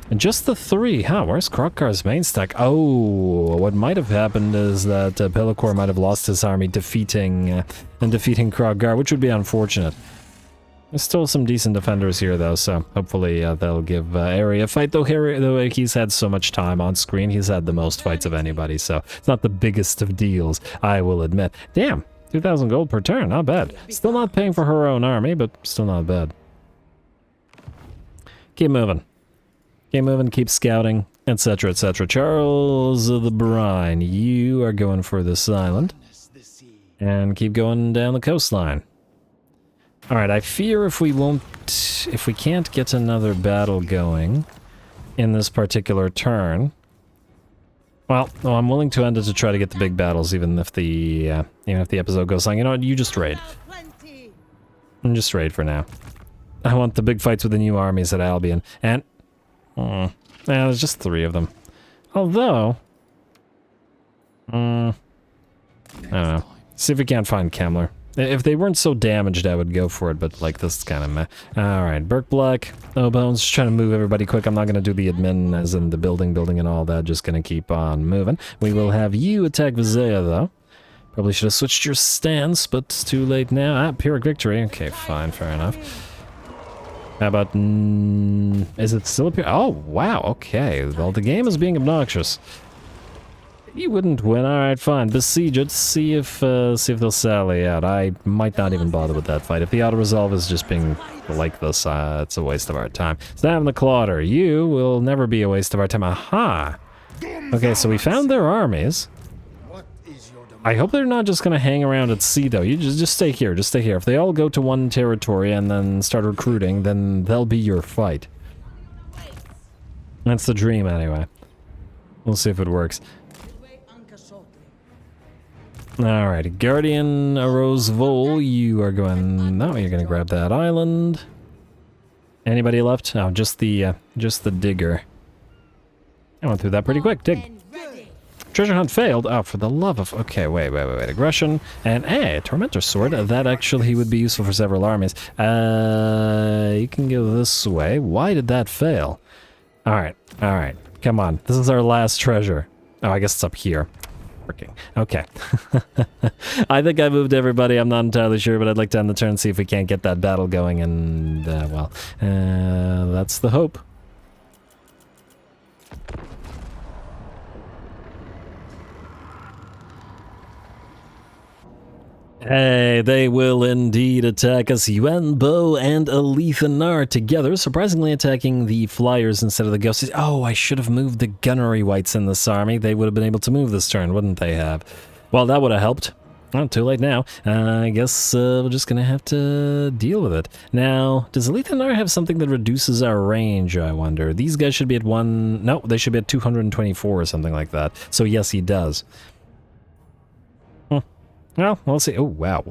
And just the 3. Where's Krokkar's main stack? Oh, what might have happened is that Bellicor might have lost his army defeating Krokkar, which would be unfortunate. There's still some decent defenders here, though, so hopefully they'll give Eri a fight. Though he's had so much time on screen, he's had the most fights of anybody, so it's not the biggest of deals, I will admit. Damn, 2,000 gold per turn, not bad. Still not paying for her own army, but still not bad. Keep moving. Keep moving, keep scouting, etc., etc. Charles the Brine, you are going for this island. And keep going down the coastline. Alright, I fear if we can't get another battle going in this particular turn, well, I'm willing to end it to try to get the big battles, even if the episode goes long. You know what, you just raid. And just raid for now. I want the big fights with the new armies at Albion, and... there's just 3 of them. Although... I don't know. See if we can't find Kemmler. If they weren't so damaged, I would go for it, but like this is kind of meh. Alright, Burke Black, Bones, just trying to move everybody quick. I'm not going to do the admin as in the building and all that, just going to keep on moving. We will have you attack Vizaya, though. Probably should have switched your stance, but it's too late now. Pyrrhic Victory. Okay, fine, fair enough. How about... is it still a... Oh, wow, okay. Well, the game is being obnoxious. You wouldn't win. All right, fine. Besiege it. See if they'll sally out. I might not even bother with that fight. If the auto-resolve is just being like this, it's a waste of our time. Stab the Clauder. You will never be a waste of our time. Aha! Okay, so we found their armies. I hope they're not just going to hang around at sea, though. You just stay here. Just stay here. If they all go to one territory and then start recruiting, then they'll be your fight. That's the dream, anyway. We'll see if it works. Alright, Guardian Arose Vol, you are going... No, you're going to grab that island. Anybody left? Oh, just the digger. I went through that pretty quick. Dig. Treasure hunt failed. Oh, for the love of... Okay, wait. Aggression. And, hey, Tormentor Sword. That actually would be useful for several armies. You can go this way. Why did that fail? Alright. Come on. This is our last treasure. Oh, I guess it's up here. Okay. I think I moved everybody. I'm not entirely sure, but I'd like to end the turn and see if we can't get that battle going, and, well, that's the hope. Hey, they will indeed attack us. Yuanbo and Alethanar together, surprisingly attacking the flyers instead of the ghosts. Oh, I should have moved the gunnery wights in this army. They would have been able to move this turn, wouldn't they have? Well, that would have helped. Oh, too late now. I guess we're just gonna have to deal with it. Now, does Alethanar have something that reduces our range, I wonder? These guys should be at no, they should be at 224 or something like that. So yes, he does. Well, we'll see. Oh, wow.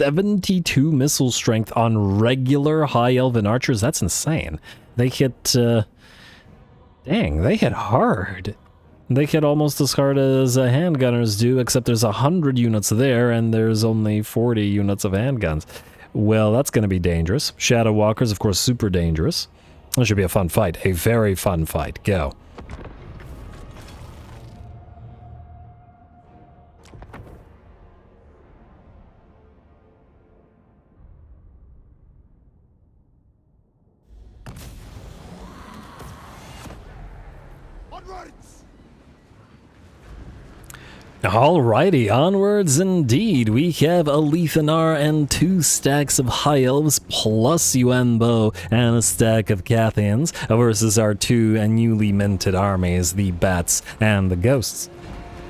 72 missile strength on regular high elven archers? That's insane. They hit, dang, they hit hard. They hit almost as hard as handgunners do, except there's 100 units there, and there's only 40 units of handguns. Well, that's going to be dangerous. Shadow Walkers, of course, super dangerous. This should be a fun fight. A very fun fight. Go. Alrighty, onwards indeed. We have Alethanar and 2 stacks of High Elves plus Yuanbo and a stack of Cathians versus our 2 newly minted armies, the Bats and the Ghosts.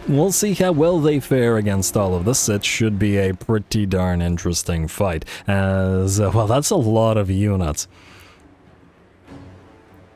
We'll see how well they fare against all of this. It should be a pretty darn interesting fight, as, well, that's a lot of units.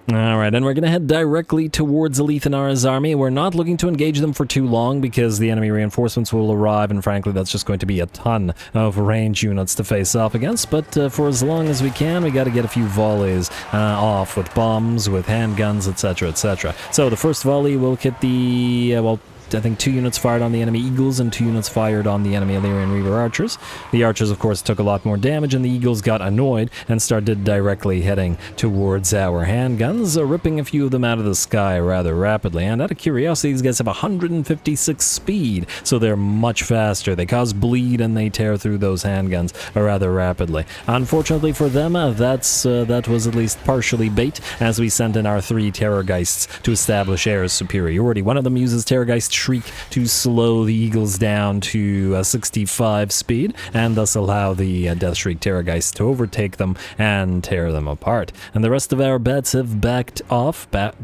Alright, and we're going to head directly towards Alethanar's army. We're not looking to engage them for too long because the enemy reinforcements will arrive, and frankly that's just going to be a ton of range units to face off against, but for as long as we can, we got to get a few volleys off with bombs, with handguns, etc, etc. So the first volley will hit the, well, I think 2 units fired on the enemy Eagles and 2 units fired on the enemy Illyrian Reaver Archers. The Archers, of course, took a lot more damage, and the Eagles got annoyed and started directly heading towards our handguns, ripping a few of them out of the sky rather rapidly. And out of curiosity, these guys have 156 speed, so they're much faster. They cause bleed and they tear through those handguns rather rapidly. Unfortunately for them, that was at least partially bait, as we sent in our 3 Terrorgeists to establish air superiority. One of them uses Terrorgeist Shriek to slow the Eagles down to 65 speed, and thus allow the Deathshriek Terrorgeist to overtake them and tear them apart. And the rest of our bats have backed off. No,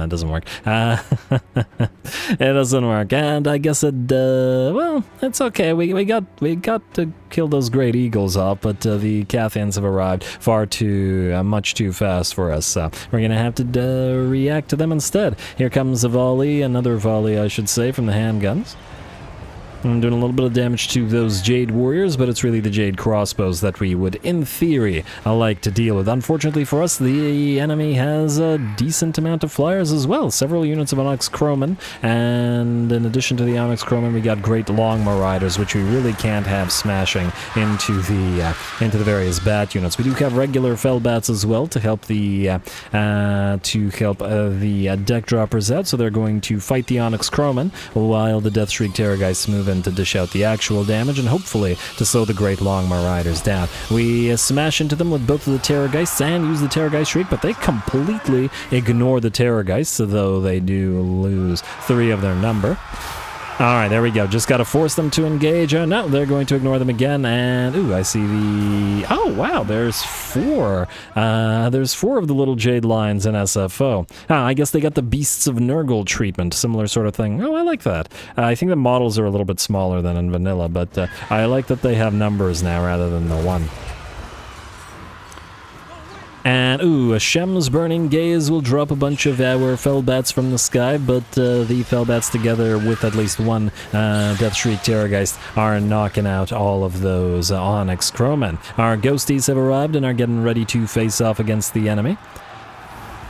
it doesn't work. It doesn't work, and I guess it, well, it's okay. We got to kill those great eagles off, but the Cathians have arrived much too fast for us. We're gonna have to react to them instead. Here comes a volley, another volley, I should say, from the handguns. I'm doing a little bit of damage to those Jade Warriors, but it's really the Jade Crossbows that we would, in theory, like to deal with. Unfortunately for us, the enemy has a decent amount of flyers as well. Several units of Onyx Chromen, and in addition to the Onyx Chromen, we got great Long Marauders, which we really can't have smashing into the various bat units. We do have regular Fell Bats as well to help the deck droppers out, so they're going to fight the Onyx Chromen while the Deathshriek Terrorgeists move move in to dish out the actual damage and hopefully to slow the Great Longmar Riders down. We smash into them with both of the Terrorgeists and use the Terrorgeist Shriek, but they completely ignore the Terrorgeists, though they do lose 3 of their number. Alright, there we go. Just got to force them to engage. Oh, no, they're going to ignore them again. And, ooh, I see the... Oh, wow, there's 4. There's 4 of the little Jade Lions in SFO. I guess they got the Beasts of Nurgle treatment. Similar sort of thing. Oh, I like that. I think the models are a little bit smaller than in vanilla, but I like that they have numbers now rather than the 1. And, ooh, a Shem's Burning Gaze will drop a bunch of our Fellbats from the sky, but the Fellbats together with at least 1 Death Shriek Terrorgeist are knocking out all of those Onyx Crowmen. Our Ghosties have arrived and are getting ready to face off against the enemy.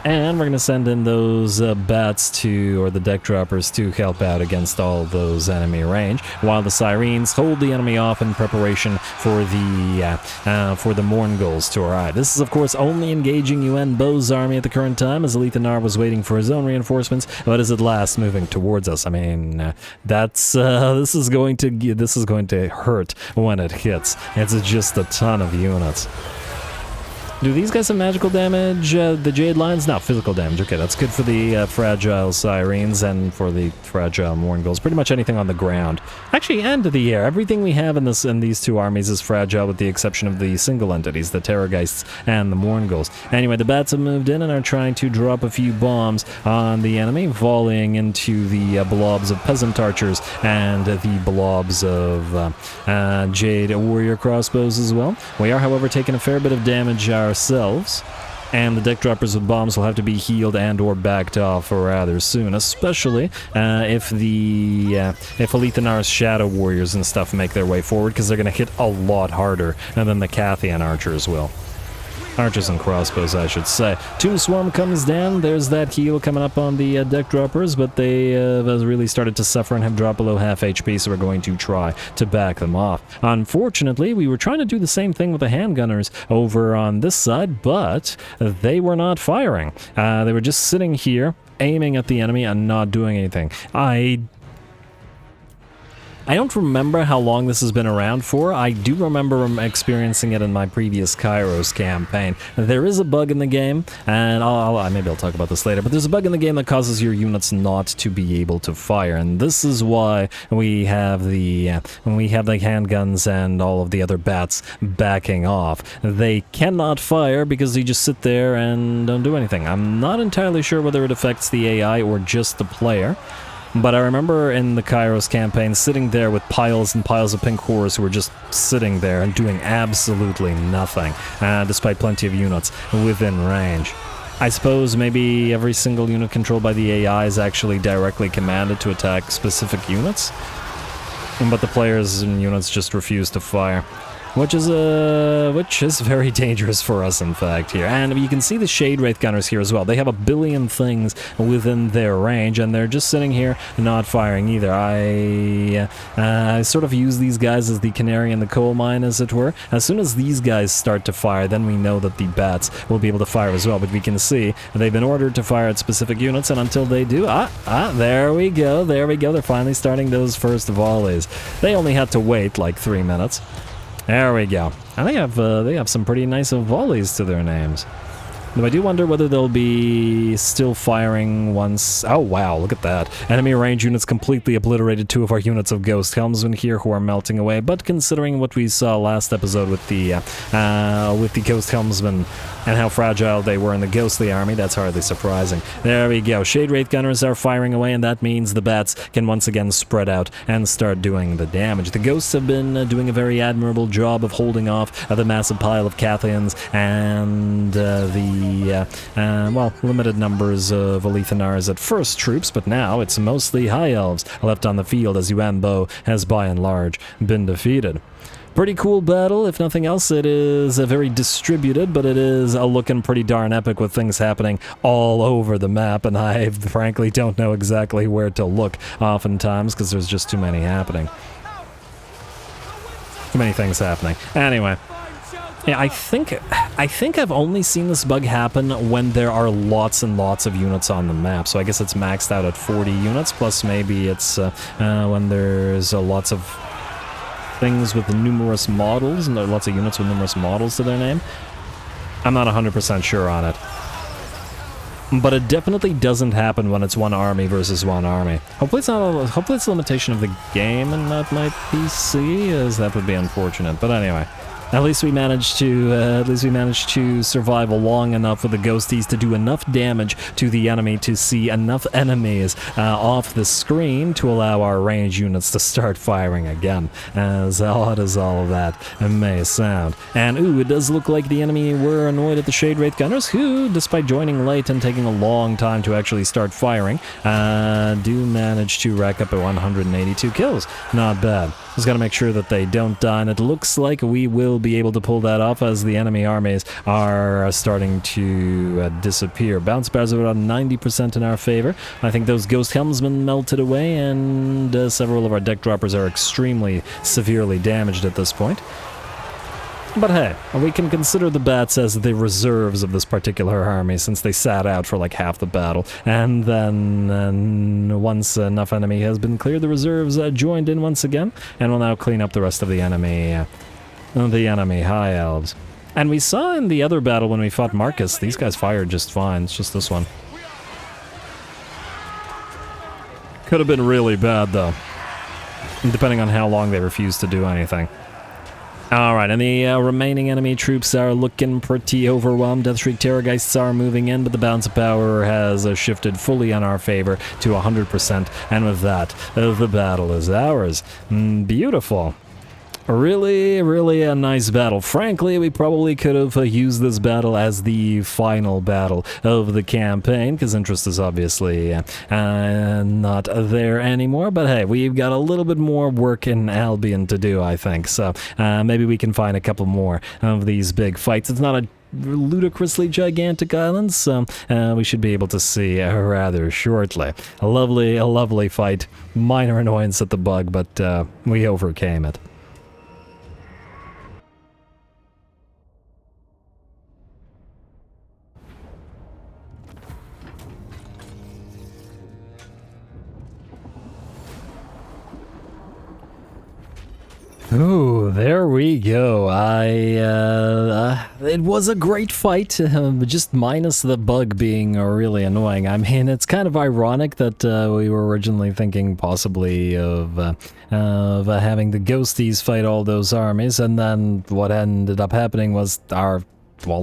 And we're going to send in those bats to, or the deck droppers to help out against all those enemy range, while the Sirens hold the enemy off in preparation for the Mourngulls to arrive. This is, of course, only engaging UN Bo's army at the current time, as Alethanar was waiting for his own reinforcements, but is at last moving towards us. I mean, this is going to hurt when it hits. It's just a ton of units. Do these guys have magical damage? The Jade Lions? No, physical damage. Okay, that's good for the fragile Sirens and for the fragile Mourngulls. Pretty much anything on the ground. Actually, and to the air. Everything we have in these 2 armies is fragile with the exception of the single entities, the Terrorgeists and the Mourngulls. Anyway, the bats have moved in and are trying to drop a few bombs on the enemy, volleying into the blobs of Peasant Archers and the blobs of Jade Warrior Crossbows as well. We are, however, taking a fair bit of damage ourselves, and the deck droppers with bombs will have to be healed and or backed off rather soon, especially if Alethanar's Shadow Warriors and stuff make their way forward, because they're going to hit a lot harder than the Cathian Archers will. Archers and crossbows, I should say. Tomb Swarm comes down. There's that heal coming up on the deck droppers, but they have really started to suffer and have dropped below half HP, so we're going to try to back them off. Unfortunately, we were trying to do the same thing with the handgunners over on this side, but they were not firing. They were just sitting here, aiming at the enemy and not doing anything. I don't remember how long this has been around for. I do remember experiencing it in my previous Kairos campaign. There is a bug in the game, and maybe I'll talk about this later, but there's a bug in the game that causes your units not to be able to fire, and this is why we have the handguns and all of the other bats backing off. They cannot fire because they just sit there and don't do anything. I'm not entirely sure whether it affects the AI or just the player. But I remember in the Kairos campaign sitting there with piles and piles of pink horrors who were just sitting there and doing absolutely nothing, despite plenty of units within range. I suppose maybe every single unit controlled by the AI is actually directly commanded to attack specific units, but the players and units just refuse to fire. Which is very dangerous for us, in fact, here. And you can see the Shade Wraith Gunners here as well. They have a billion things within their range, and they're just sitting here not firing either. I sort of use these guys as the canary in the coal mine, as it were. As soon as these guys start to fire, then we know that the bats will be able to fire as well. But we can see they've been ordered to fire at specific units, and until they do, there we go. They're finally starting those first volleys. They only had to wait like 3 minutes. There we go. And they have some pretty nice volleys to their names. Though I do wonder whether they'll be still firing once... Oh, wow, look at that. Enemy range units completely obliterated 2 of our units of Ghost Helmsmen here who are melting away. But considering what we saw last episode with the Ghost Helmsmen and how fragile they were in the Ghostly army, that's hardly surprising. There we go. Shade Wraith Gunners are firing away, and that means the bats can once again spread out and start doing the damage. The Ghosts have been doing a very admirable job of holding off the massive pile of Cathians and limited numbers of Alethanar's at first troops, but now it's mostly High Elves left on the field as Yuan Bo has by and large been defeated. Pretty cool battle, if nothing else. It is very distributed, but it is looking pretty darn epic with things happening all over the map, and I frankly don't know exactly where to look oftentimes because there's just too many happening. Too many things happening. Anyway. Yeah, I think I've only seen this bug happen when there are lots and lots of units on the map. So I guess it's maxed out at 40 units, plus maybe it's when there's lots of things with numerous models, and there are lots of units with numerous models to their name. I'm not 100% sure on it. But it definitely doesn't happen when it's one army versus one army. Hopefully it's not. Hopefully it's a limitation of the game and not my PC, as that would be unfortunate. But anyway. At least we managed to survive long enough with the ghosties to do enough damage to the enemy to see enough enemies off the screen to allow our range units to start firing again. As odd as all of that may sound. And ooh, it does look like the enemy were annoyed at the Shade Wraith Gunners, who, despite joining late and taking a long time to actually start firing, do manage to rack up at 182 kills. Not bad. Just gotta make sure that they don't die, and it looks like we will be able to pull that off as the enemy armies are starting to disappear. Bounce bars are around 90% in our favor. I think those Ghost Helmsmen melted away, and several of our deck droppers are extremely severely damaged at this point. But hey, we can consider the bats as the reserves of this particular army, since they sat out for like half the battle. And then once enough enemy has been cleared, the reserves joined in once again, and will now clean up the rest of the enemy high elves. And we saw in the other battle when we fought Marcus, these guys fired just fine. It's just this one. Could have been really bad though, depending on how long they refused to do anything. Alright, and the remaining enemy troops are looking pretty overwhelmed. Deathshriek Terrorgeists are moving in, but the balance of power has shifted fully in our favor to 100%, and with that, the battle is ours. Beautiful. Really, really a nice battle. Frankly, we probably could have used this battle as the final battle of the campaign, because interest is obviously not there anymore. But hey, we've got a little bit more work in Albion to do, I think. So maybe we can find a couple more of these big fights. It's not a ludicrously gigantic island, so we should be able to see rather shortly. A lovely fight. Minor annoyance at the bug, but we overcame it. Oh, there we go. It was a great fight, just minus the bug being really annoying. I mean, it's kind of ironic that we were originally thinking possibly of having the ghosties fight all those armies, and then what ended up happening was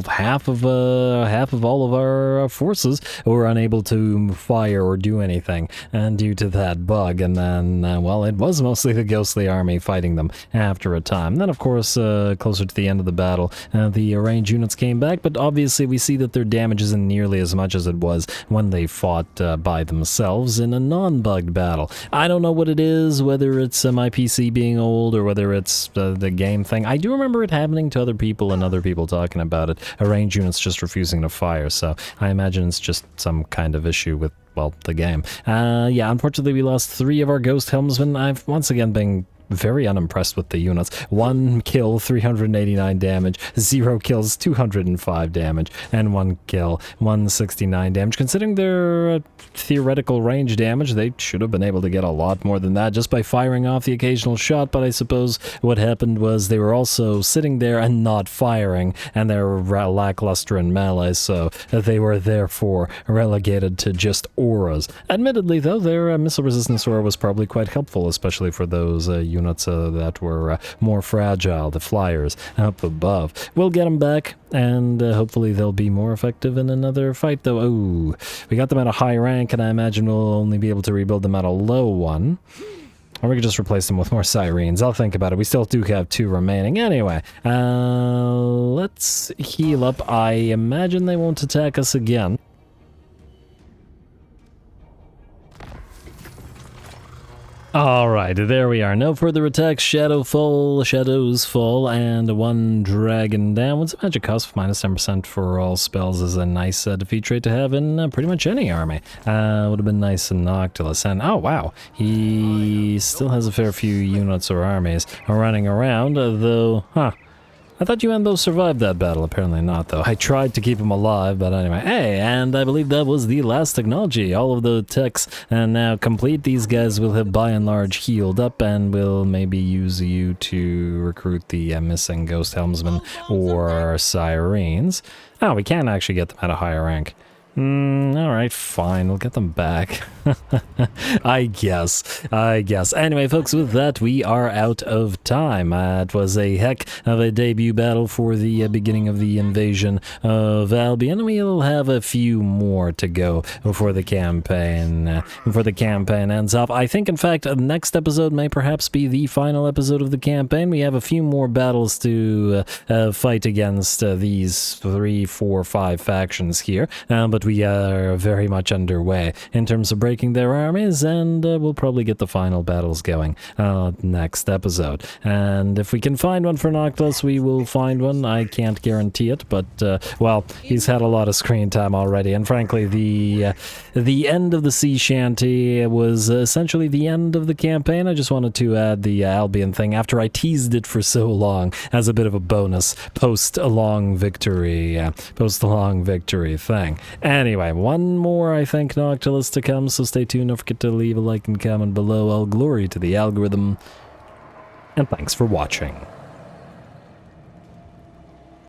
half of all of our forces were unable to fire or do anything, and due to that bug. And then, well, it was mostly the ghostly army fighting them after a time. Then, of course, closer to the end of the battle, the range units came back, but obviously we see that their damage isn't nearly as much as it was when they fought by themselves in a non-bugged battle. I don't know what it is, whether it's my PC being old or whether it's the game thing. I do remember it happening to other people and other people talking about it. A range unit's just refusing to fire, so I imagine it's just some kind of issue with, well, the game. Yeah, unfortunately we lost 3 of our Ghost Helmsmen. I've once again been very unimpressed with the units. 1 kill, 389 damage, 0 kills, 205 damage, and 1 kill, 169 damage. Considering their theoretical range damage, they should have been able to get a lot more than that just by firing off the occasional shot, but I suppose what happened was they were also sitting there and not firing, and they were lackluster in melee, so they were therefore relegated to just auras. Admittedly, though, their missile resistance aura was probably quite helpful, especially for those units that were more fragile, the flyers up above. We'll get them back, and hopefully they'll be more effective in another fight, though. Oh, we got them at a high rank, and I imagine we'll only be able to rebuild them at a low one. Or we could just replace them with more sirens. I'll think about it. We still do have 2 remaining. Anyway, let's heal up. I imagine they won't attack us again. Alright, there we are. No further attacks. Shadows fall, and 1 dragon down. What's the magic cost of minus 10% for all spells is a nice defeat trait to have in pretty much any army. Would have been nice in Noctilus. And oh wow, he still has a fair few units or armies running around, though, I thought you and both survived that battle. Apparently not, though. I tried to keep him alive, but anyway. Hey, and I believe that was the last technology. All of the techs and now complete. These guys will have by and large healed up, and will maybe use you to recruit the missing ghost helmsmen or sirens. Oh, we can actually get them at a higher rank. Alright, fine, we'll get them back. I guess. Anyway, folks, with that, we are out of time. It was a heck of a debut battle for the beginning of the invasion of Albion. We'll have a few more to go before the campaign ends up. I think, in fact, the next episode may perhaps be the final episode of the campaign. We have a few more battles to fight against these 3, 4, 5 factions here, but we are very much underway in terms of breaking their armies, and we'll probably get the final battles going next episode. And if we can find one for Noctilus, we will find one. I can't guarantee it, but well, he's had a lot of screen time already, and frankly, the end of the sea shanty was essentially the end of the campaign. I just wanted to add the Albion thing after I teased it for so long as a bit of a bonus post a long victory thing. Anyway, one more, I think, Noctilus to come, so stay tuned. Don't forget to leave a like and comment below. All glory to the algorithm, and thanks for watching.